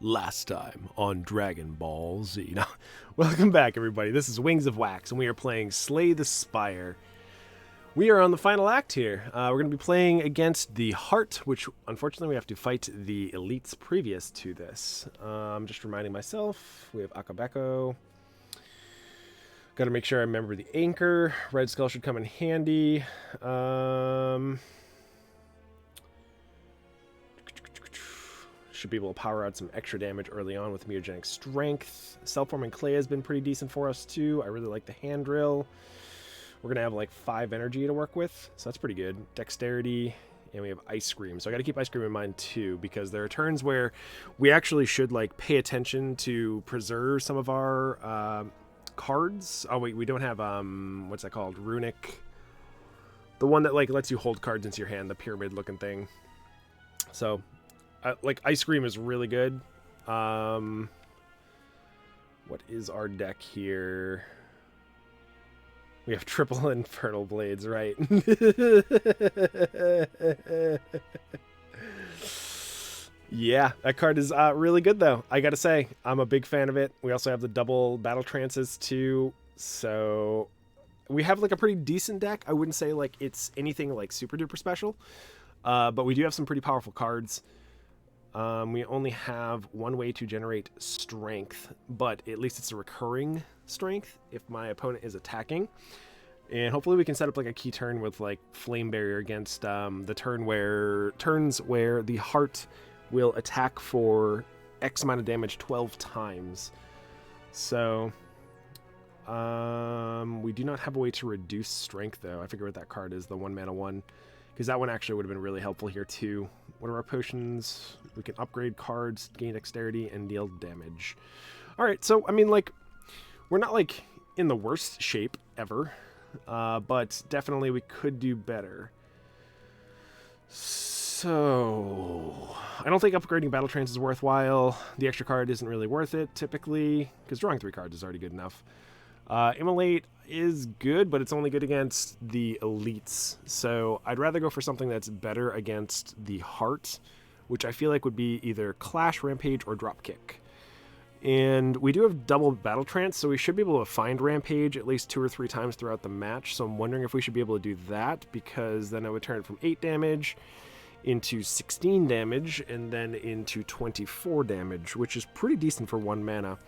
Last time on Dragon Ball Z. Now, welcome back, everybody. This is WingsOfWax, and we are playing Slay the Spire. We are on the final act here. We're going to be playing against the Heart, which unfortunately we have to fight the elites previous to this. Just reminding myself, we have Akabeko. Got to make sure I remember the anchor. Red Skull should come in handy. Should be able to power out some extra damage early on with Mutagenic Strength. Self-forming Clay has been pretty decent for us too. I really like the hand drill. We're going to have like 5 energy to work with, so that's pretty good. Dexterity, and we have Ice Cream. So I got to keep Ice Cream in mind too, because there are turns where we actually should like pay attention to preserve some of our cards. Oh wait, we don't have, what's that called? Runic. The one that like lets you hold cards into your hand, the pyramid looking thing. So like Ice Cream is really good. What is our deck here? We have triple Infernal Blades, right? Yeah, that card is really good though. I gotta say, I'm a big fan of it. We also have the double Battle Trances too. So we have like a pretty decent deck. I wouldn't say like it's anything like super duper special. But we do have some pretty powerful cards. We only have one way to generate strength, but at least it's a recurring strength if my opponent is attacking. And hopefully we can set up like a key turn with like Flame Barrier against the turns where the Heart will attack for X amount of damage 12 times. So we do not have a way to reduce strength though. I forget what that card is, the 1 mana 1. Because that one actually would have been really helpful here too. What are our potions? We can upgrade cards, gain dexterity, and deal damage. Alright, so, I mean, like, we're not, like, in the worst shape ever. But definitely we could do better. So, I don't think upgrading Battle Trance is worthwhile. The extra card isn't really worth it, typically. Because drawing 3 cards is already good enough. Immolate is good, but it's only good against the elites. So I'd rather go for something that's better against the Heart, which I feel like would be either Clash, Rampage, or Dropkick. And we do have double Battle Trance, so we should be able to find Rampage at least 2 or 3 times throughout the match. So I'm wondering if we should be able to do that, because then I would turn it from 8 damage into 16 damage, and then into 24 damage, which is pretty decent for 1 mana.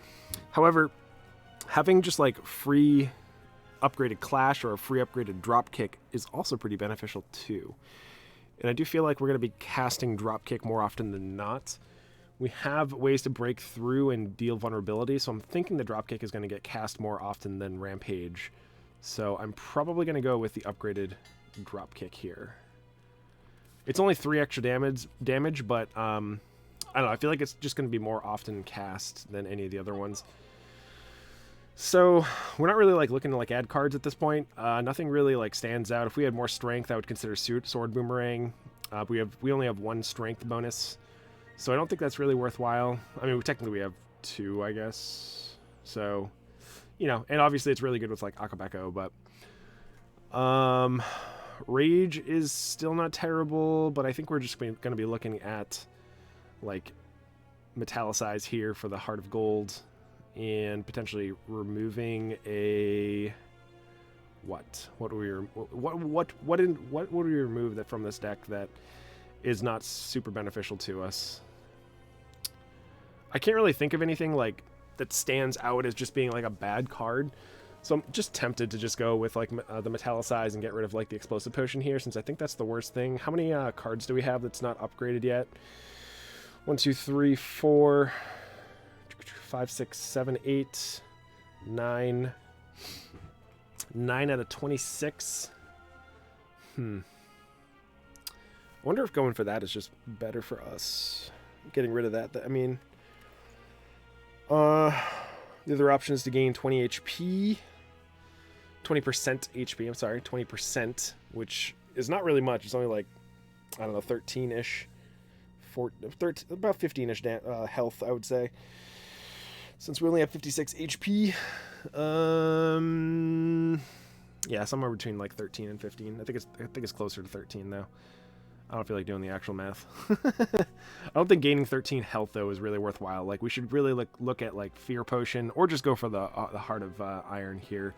However, having just like free upgraded Clash or a free upgraded Dropkick is also pretty beneficial too. And I do feel like we're going to be casting Dropkick more often than not. We have ways to break through and deal vulnerability, so I'm thinking the Dropkick is going to get cast more often than Rampage. So I'm probably going to go with the upgraded Dropkick here. It's only 3 extra damage, but I don't know, I feel like it's just going to be more often cast than any of the other ones. So we're not really like looking to like add cards at this point. Nothing really like stands out. If we had more strength, I would consider Sword Boomerang. We only have 1 strength bonus, so I don't think that's really worthwhile. I mean, technically we have 2, I guess. So, you know, and obviously it's really good with like Akabeko, but Rage is still not terrible. But I think we're just going to be looking at like Metallicize here for the Heart of Gold. And potentially removing a what would we remove that from this deck that is not super beneficial to us? I can't really think of anything like that stands out as just being like a bad card, so I'm just tempted to just go with like the Metallicize and get rid of like the Explosive Potion here, since I think that's the worst thing. How many cards do we have that's not upgraded yet? 1, 2, 3, 4. 5, 6, 7, 8, 9. 9 out of 26. I wonder if going for that is just better for us. Getting rid of that. I mean, the other option is to gain 20 HP. 20% HP, I'm sorry, 20%, which is not really much. It's only like, I don't know, 13-ish. About 15-ish health, I would say. Since we only have 56 HP, yeah, somewhere between like 13 and 15. I think it's closer to 13 though. I don't feel like doing the actual math. I don't think gaining 13 health, though, is really worthwhile. Like, we should really look at, like, Fear Potion, or just go for the Heart of Iron here.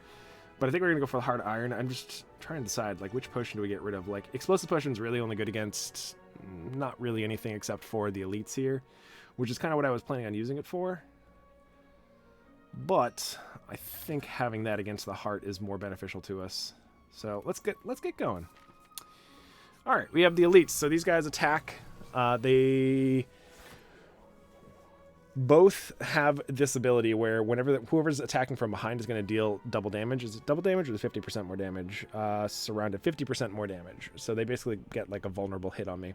But I think we're going to go for the Heart of Iron. I'm just trying to decide, like, which potion do we get rid of? Like, Explosive Potion's really only good against not really anything except for the elites here, which is kind of what I was planning on using it for. But I think having that against the Heart is more beneficial to us. So let's get going. All right, we have the elites. So these guys attack. They both have this ability where whenever whoever's attacking from behind is going to deal double damage. Is it double damage or is it 50% more damage? Surrounded 50% more damage. So they basically get like a vulnerable hit on me.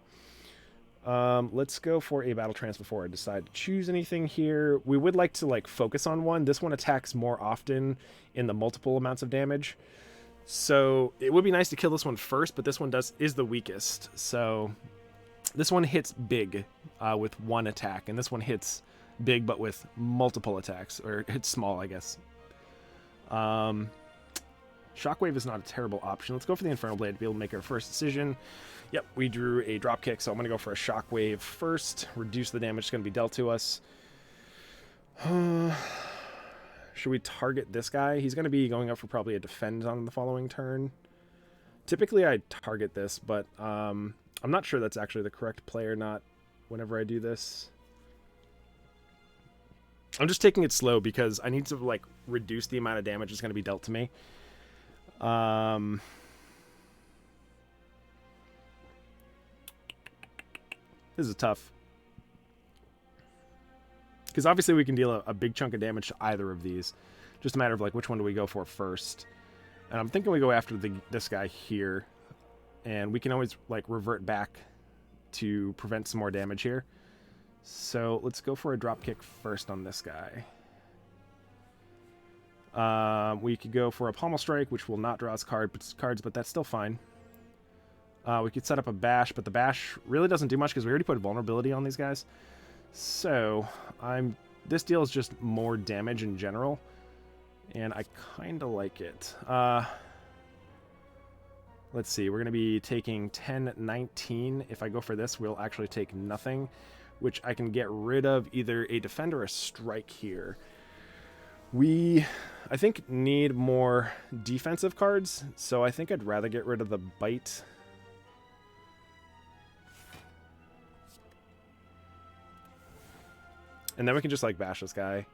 Let's go for a battle trance before I decide to choose anything here. We would like to like focus on one. This one attacks more often in the multiple amounts of damage. So it would be nice to kill this one first, but this one is the weakest. So this one hits big with one attack, and this one hits big but with multiple attacks, or hits small, I guess. Shockwave is not a terrible option. Let's go for the Infernal Blade to be able to make our first decision. Yep, we drew a dropkick, so I'm going to go for a Shockwave first. Reduce the damage that's going to be dealt to us. Should we target this guy? He's going to be going up for probably a defend on the following turn. Typically, I target this, but I'm not sure that's actually the correct play or not whenever I do this. I'm just taking it slow because I need to like reduce the amount of damage that's going to be dealt to me. This is tough. Because obviously we can deal a big chunk of damage to either of these. Just a matter of like which one do we go for first. And I'm thinking we go after this guy here. And we can always like revert back to prevent some more damage here. So let's go for a dropkick first on this guy. We could go for a Pommel Strike, which will not draw us cards, but that's still fine. We could set up a Bash, but the Bash really doesn't do much because we already put vulnerability on these guys. So this deals just more damage in general, and I kind of like it. Let's see, we're going to be taking 10, 19. If I go for this, we'll actually take nothing, which I can get rid of either a defend or a strike here. We, I think, need more defensive cards, so I think I'd rather get rid of the bite. And then we can just, like, bash this guy.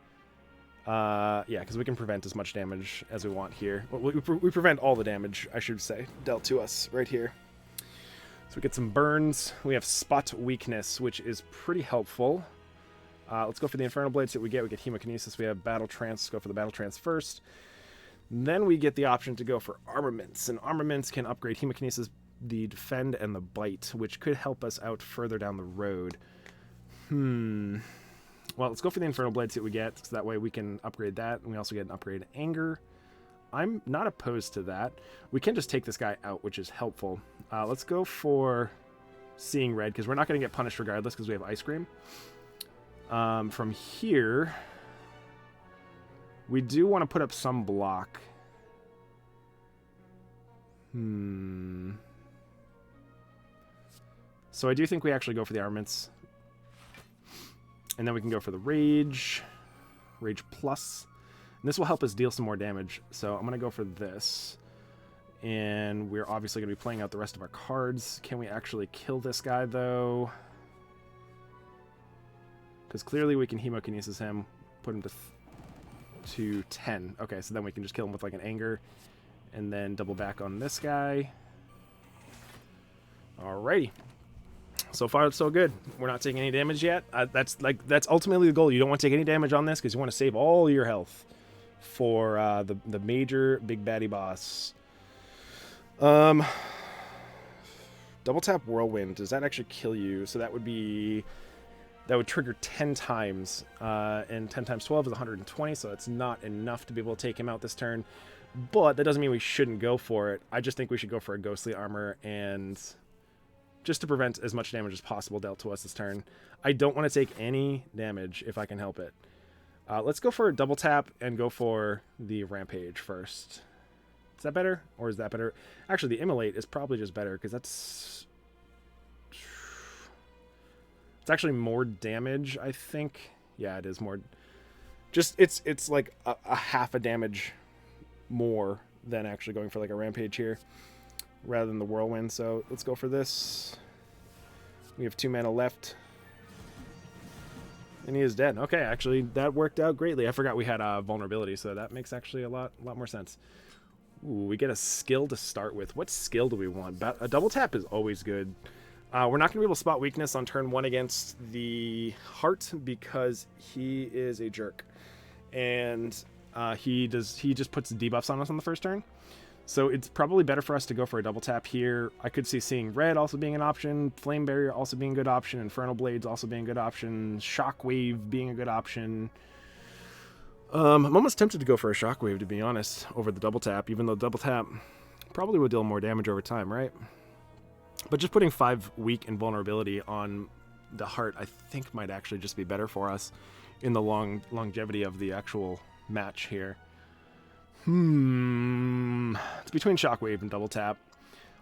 Yeah, because we can prevent as much damage as we want here. Well, we prevent all the damage, I should say, dealt to us right here. So we get some burns. We have Spot Weakness, which is pretty helpful. Let's go for the Infernal Blades that we get. We get Hemokinesis. We have Battle Trance. Let's go for the Battle Trance first. Then we get the option to go for Armaments. And Armaments can upgrade Hemokinesis, the Defend, and the Bite, which could help us out further down the road. Well, let's go for the Infernal Blades that we get, so that way we can upgrade that, and we also get an upgrade Anger. I'm not opposed to that. We can just take this guy out, which is helpful. Let's go for Seeing Red, because we're not going to get punished regardless, because we have Ice Cream. From here, we do want to put up some block. So I do think we actually go for the Armaments. And then we can go for the Rage Plus. And this will help us deal some more damage. So I'm going to go for this. And we're obviously going to be playing out the rest of our cards. Can we actually kill this guy, though? Because clearly we can Hemokinesis him, put him to 10. Okay, so then we can just kill him with like an Anger. And then double back on this guy. Alrighty. So far, so good. We're not taking any damage yet. That's ultimately the goal. You don't want to take any damage on this because you want to save all your health for the major big baddie boss. Double tap Whirlwind. Does that actually kill you? So that would trigger 10 times. And 10 times 12 is 120, so it's not enough to be able to take him out this turn. But that doesn't mean we shouldn't go for it. I just think we should go for a Ghostly Armor and just to prevent as much damage as possible dealt to us this turn. I don't want to take any damage if I can help it. Let's go for a double tap and go for the Rampage first. Is that better? Or is that better? Actually, the Immolate is probably just better because that's It's actually more damage, I think. Yeah, it is more. Just, it's like a half a damage more than actually going for like a rampage here, rather than the whirlwind. So let's go for this. We have 2 mana left. And he is dead. Okay, actually, that worked out greatly. I forgot we had vulnerability, so that makes actually a lot more sense. Ooh, we get a skill to start with. What skill do we want? A double tap is always good. We're not going to be able to spot weakness on turn 1 against the Heart because he is a jerk. And he just puts debuffs on us on the first turn. So it's probably better for us to go for a double tap here. I could see Seeing Red also being an option, Flame Barrier also being a good option, Infernal Blades also being a good option, Shockwave being a good option. I'm almost tempted to go for a Shockwave, to be honest, over the double tap, even though double tap probably would deal more damage over time, right? But just putting 5 weak and vulnerability on the Heart, I think might actually just be better for us in the longevity of the actual match here. It's between Shockwave and double tap.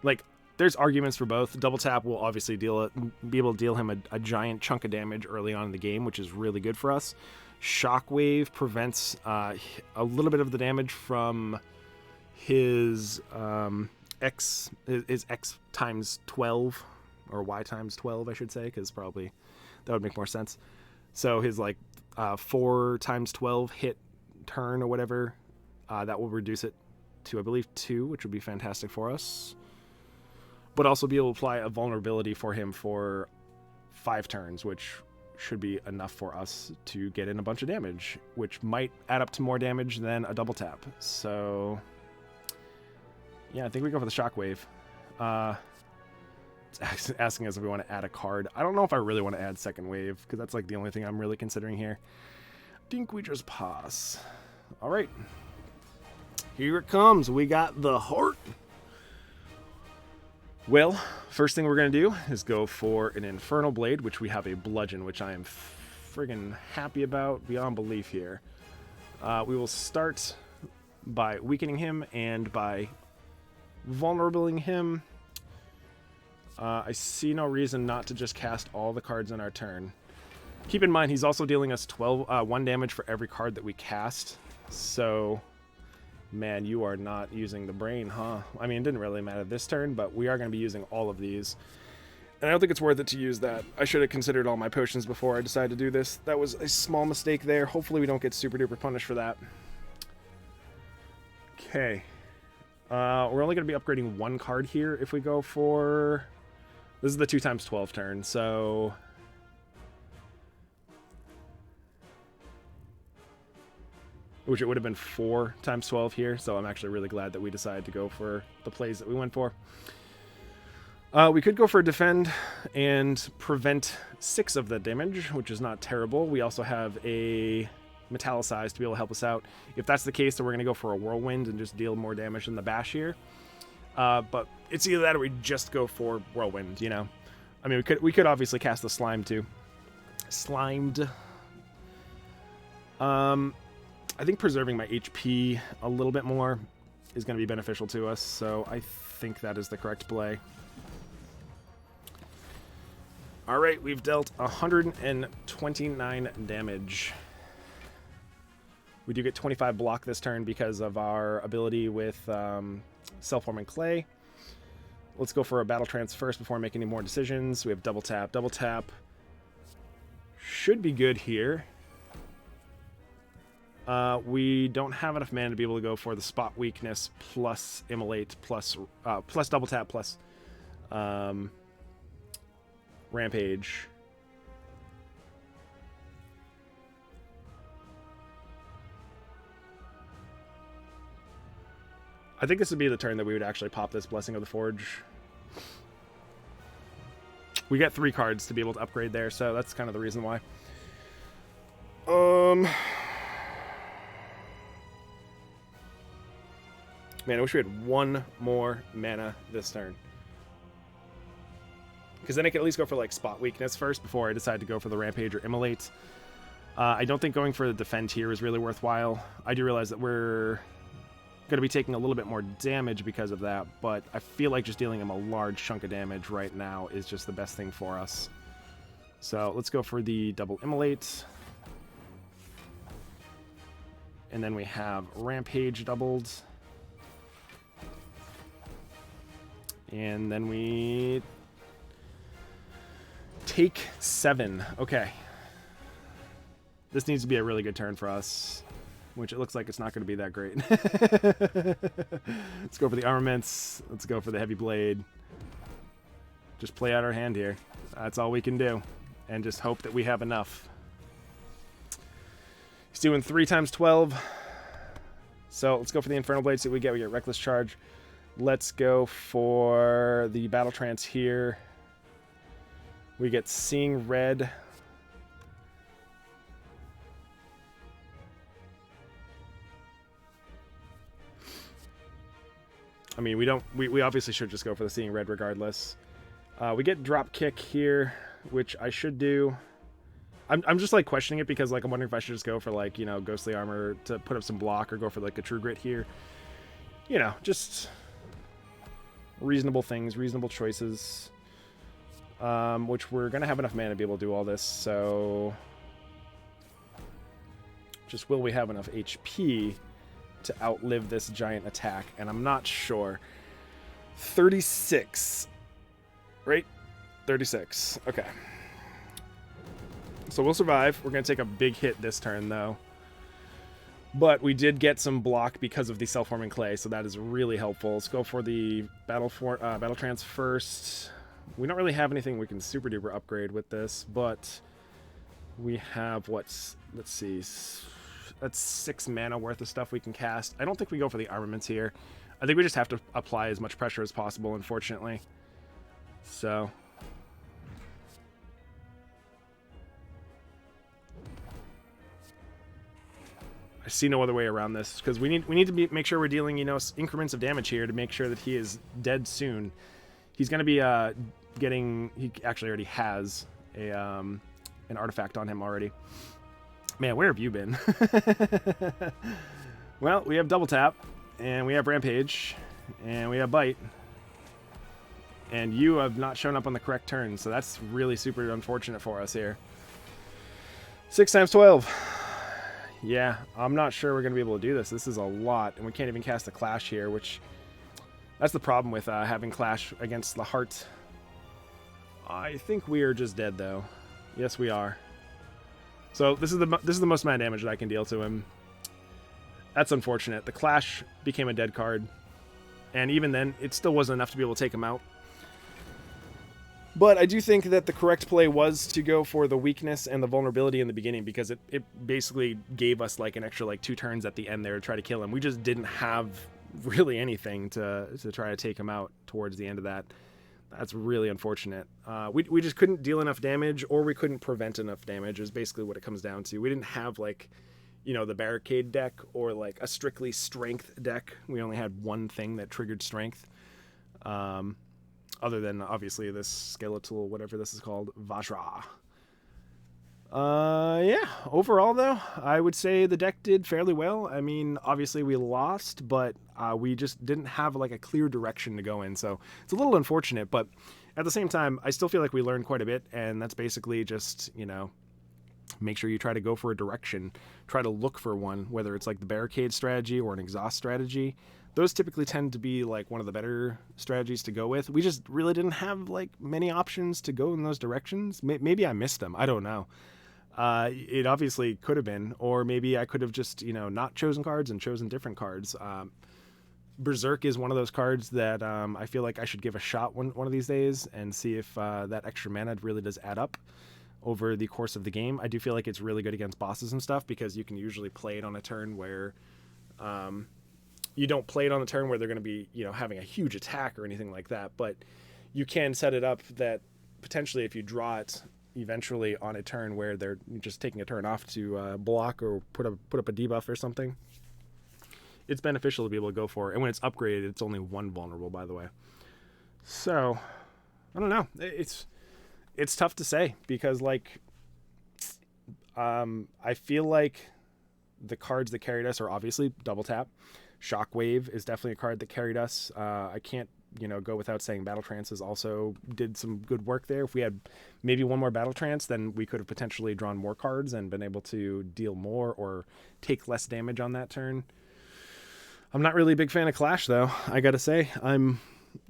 Like, there's arguments for both. Double tap will obviously be able to deal him a giant chunk of damage early on in the game, which is really good for us. Shockwave prevents a little bit of the damage from his X times 12, or Y times 12, I should say, because probably that would make more sense. So his like 4 times 12 hit turn or whatever. That will reduce it to, I believe, 2, which would be fantastic for us. But also be able to apply a vulnerability for him for 5 turns, which should be enough for us to get in a bunch of damage, which might add up to more damage than a double tap. So, yeah, I think we go for the Shockwave. It's asking us if we want to add a card. I don't know if I really want to add Second Wave, because that's like the only thing I'm really considering here. I think we just pass. All right. Here it comes. We got the Heart. Well, first thing we're going to do is go for an Infernal Blade, which we have a Bludgeon, which I am friggin' happy about beyond belief here. We will start by weakening him and by vulnerabling him. I see no reason not to just cast all the cards in our turn. Keep in mind, he's also dealing us 1 damage for every card that we cast. So, man, you are not using the brain, huh? I mean, it didn't really matter this turn, but we are going to be using all of these. And I don't think it's worth it to use that. I should have considered all my potions before I decided to do this. That was a small mistake there. Hopefully we don't get super duper punished for that. Okay. We're only going to be upgrading 1 card here if we go for... This is the 2 times 12 turn, so... Which it would have been 4 times 12 here, so I'm actually really glad that we decided to go for the plays that we went for. We could go for a defend and prevent 6 of the damage, which is not terrible. We also have a metallicize to be able to help us out. If that's the case, then we're going to go for a whirlwind and just deal more damage than the bash here. But it's either that or we just go for whirlwind, you know? I mean, we could obviously cast the slime too. Slimed. I think preserving my HP a little bit more is going to be beneficial to us, so I think that is the correct play. All right, we've dealt 129 damage. We do get 25 block this turn because of our ability with Self-Forming Clay. Let's go for a Battle Trance first before making any more decisions. We have double tap. Double tap should be good here. We don't have enough mana to be able to go for the Spot Weakness plus Immolate plus double tap plus Rampage. I think this would be the turn that we would actually pop this Blessing of the Forge. We get 3 cards to be able to upgrade there, so that's kind of the reason why. Man, I wish we had 1 more mana this turn. Because then I could at least go for like Spot Weakness first before I decide to go for the Rampage or Immolate. I don't think going for the Defend here is really worthwhile. I do realize that we're going to be taking a little bit more damage because of that, but I feel like just dealing him a large chunk of damage right now is just the best thing for us. So let's go for the double immolate. And then we have Rampage doubled. And then we take 7. Okay. This needs to be a really good turn for us, which it looks like it's not going to be that great. Let's go for the armaments. Let's go for the heavy blade. Just play out our hand here. That's all we can do. And just hope that we have enough. He's doing 3 times 12. So let's go for the Infernal Blade. See what we get. We get Reckless Charge. Let's go for the Battle Trance here. We get Seeing Red. I mean, we obviously should just go for the Seeing Red regardless. We get Drop Kick here, which I should do. I'm just like questioning it because like I'm wondering if I should just go for like, you know, Ghostly Armor to put up some block or go for like a True Grit here. You know, just reasonable things, reasonable choices. Which we're going to have enough mana to be able to do all this, so just will we have enough HP to outlive this giant attack? And I'm not sure. 36. Right? 36. Okay. So we'll survive. We're going to take a big hit this turn, though. But we did get some block because of the Self-Forming Clay, so that is really helpful. Let's go for the Battle Trance first. We don't really have anything we can super duper upgrade with this, but we have what's, let's see, that's 6 mana worth of stuff we can cast. I don't think we go for the armaments here. I think we just have to apply as much pressure as possible, unfortunately. So I see no other way around this because we need to make sure we're dealing, you know, increments of damage here to make sure that he is dead soon. He's going to be getting. He actually already has a an artifact on him already. Man, where have you been? Well, we have double tap, and we have Rampage, and we have Bite, and you have not shown up on the correct turn, so that's really super unfortunate for us here. 6 times 12. Yeah, I'm not sure we're going to be able to do this. This is a lot, and we can't even cast a Clash here, which that's the problem with having Clash against the Heart. I think we are just dead, though. Yes, we are. So this is the most mana damage that I can deal to him. That's unfortunate. The Clash became a dead card, and even then, it still wasn't enough to be able to take him out. But I do think that the correct play was to go for the weakness and the vulnerability in the beginning because it basically gave us like an extra like 2 turns at the end there to try to kill him. We just didn't have really anything to try to take him out towards the end of that. That's really unfortunate. We just couldn't deal enough damage, or we couldn't prevent enough damage is basically what it comes down to. We didn't have like, you know, the Barricade deck or like a strictly strength deck. We only had one thing that triggered strength. Other than, obviously, this skeletal, whatever this is called, Vajra. Yeah, overall, though, I would say the deck did fairly well. I mean, obviously, we lost, but we just didn't have, like, a clear direction to go in. So it's a little unfortunate, but at the same time, I still feel like we learned quite a bit, and that's basically just, you know, make sure you try to go for a direction. Try to look for one, whether it's, like, the Barricade strategy or an Exhaust strategy. Those typically tend to be like one of the better strategies to go with. We just really didn't have like many options to go in those directions. Maybe I missed them. I don't know. It obviously could have been, or maybe I could have just, you know, not chosen cards and chosen different cards. Berserk is one of those cards that I feel like I should give a shot one of these days and see if that extra mana really does add up over the course of the game. I do feel like it's really good against bosses and stuff because you can usually play it on a turn where you don't play it on the turn where they're going to be, you know, having a huge attack or anything like that, but you can set it up that potentially if you draw it eventually on a turn where they're just taking a turn off to block or put up a debuff or something, it's beneficial to be able to go for it. And when it's upgraded, it's only 1 vulnerable, by the way. So, I don't know. It's tough to say because, like, I feel like the cards that carried us are obviously double tap. Shockwave is definitely a card that carried us. I can't go without saying battle trances also did some good work there. If we had maybe one more battle trance, then we could have potentially drawn more cards and been able to deal more or take less damage on that turn. I'm not really a big fan of Clash, though. I gotta say, I'm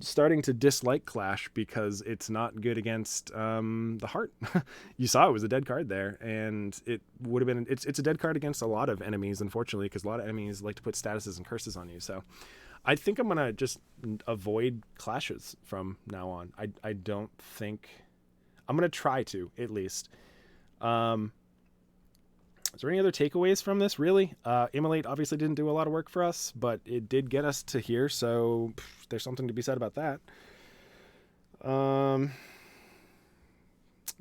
starting to dislike Clash because it's not good against the Heart. You saw it was a dead card there, and it would have been. It's a dead card against a lot of enemies, unfortunately, because a lot of enemies like to put statuses and curses on you. So I think I'm gonna just avoid Clashes from now on. I don't think I'm gonna try to, at least. Is there any other takeaways from this, really? Immolate obviously didn't do a lot of work for us, but it did get us to here, so there's something to be said about that.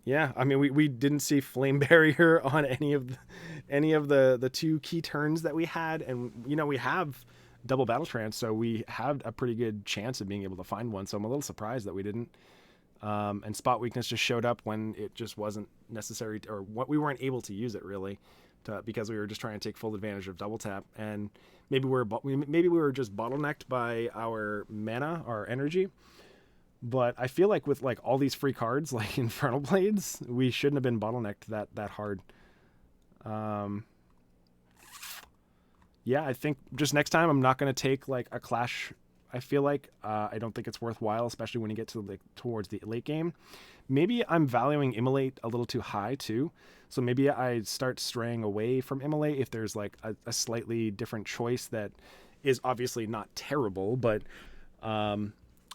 Yeah, I mean, we didn't see Flame Barrier on any of the two key turns that we had, and we have double Battle Trance, so we had a pretty good chance of being able to find one, so I'm a little surprised that we didn't. And Spot Weakness just showed up when it just wasn't necessary, or what we weren't able to use it, really. Because we were just trying to take full advantage of double tap, and maybe we were just bottlenecked by our mana, our energy. But I feel like with like all these free cards, like Infernal Blades, we shouldn't have been bottlenecked that hard. Yeah, I think just next time I'm not going to take like a Clash. I feel like I don't think it's worthwhile, especially when you get to towards the late game. Maybe I'm valuing Immolate a little too high too, so maybe I start straying away from Immolate if there's like a slightly different choice that is obviously not terrible, but and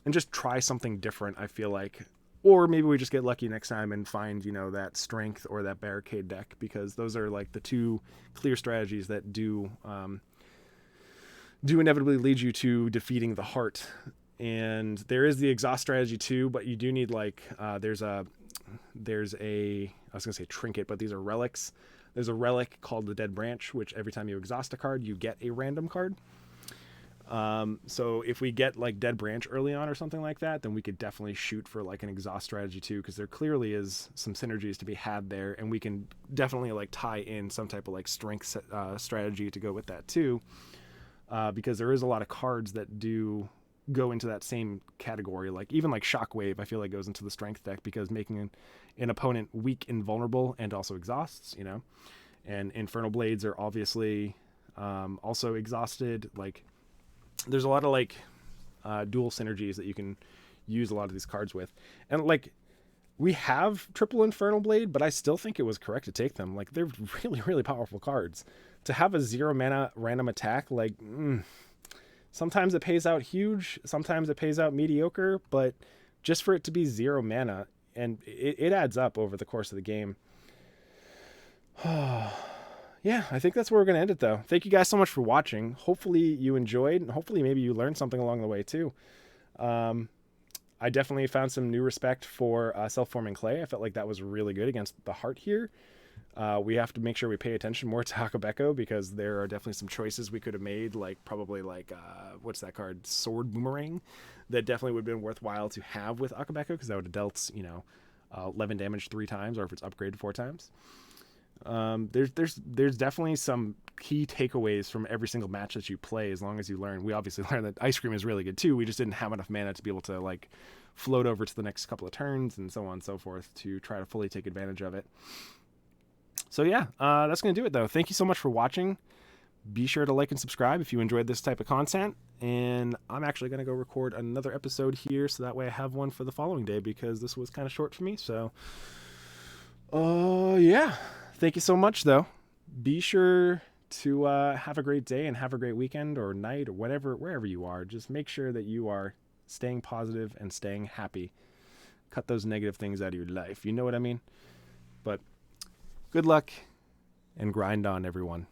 just try something different. I feel like, or maybe we just get lucky next time and find that Strength or that Barricade deck, because those are like the two clear strategies that do inevitably lead you to defeating the Heart. And there is the exhaust strategy too, but you do need like there's a I was gonna say trinket, but these are relics. There's a relic called the Dead Branch, which every time you exhaust a card, you get a random card. So if we get like Dead Branch early on or something like that, then we could definitely shoot for like an exhaust strategy too, because there clearly is some synergies to be had there, and we can definitely like tie in some type of like strength strategy to go with that too, because there is a lot of cards that do go into that same category. Like even like Shockwave, I feel like goes into the strength deck, because making an opponent weak and vulnerable and also exhausts, and Infernal Blades are obviously also exhausted. Like there's a lot of like dual synergies that you can use a lot of these cards with, and like we have triple Infernal Blade, but I still think it was correct to take them. Like they're really, really powerful cards. To have a 0 mana random attack, like sometimes it pays out huge, sometimes it pays out mediocre, but just for it to be 0 mana, and it adds up over the course of the game. Yeah, I think that's where we're going to end it, though. Thank you guys so much for watching. Hopefully you enjoyed, and hopefully maybe you learned something along the way, too. I definitely found some new respect for Self-Forming Clay. I felt like that was really good against the Heart here. We have to make sure we pay attention more to Akabeko, because there are definitely some choices we could have made, like probably like, what's that card? Sword Boomerang, that definitely would have been worthwhile to have with Akabeko, because that would have dealt, 11 damage 3 times, or if it's upgraded 4 times. There's definitely some key takeaways from every single match that you play, as long as you learn. We obviously learned that Ice Cream is really good too. We just didn't have enough mana to be able to like float over to the next couple of turns and so on and so forth to try to fully take advantage of it. So yeah, that's going to do it though. Thank you so much for watching. Be sure to like and subscribe if you enjoyed this type of content. And I'm actually going to go record another episode here, so that way I have one for the following day, because this was kind of short for me. So, yeah. Thank you so much, though. Be sure to have a great day and have a great weekend or night or whatever, wherever you are. Just make sure that you are staying positive and staying happy. Cut those negative things out of your life. You know what I mean? But good luck and grind on, everyone.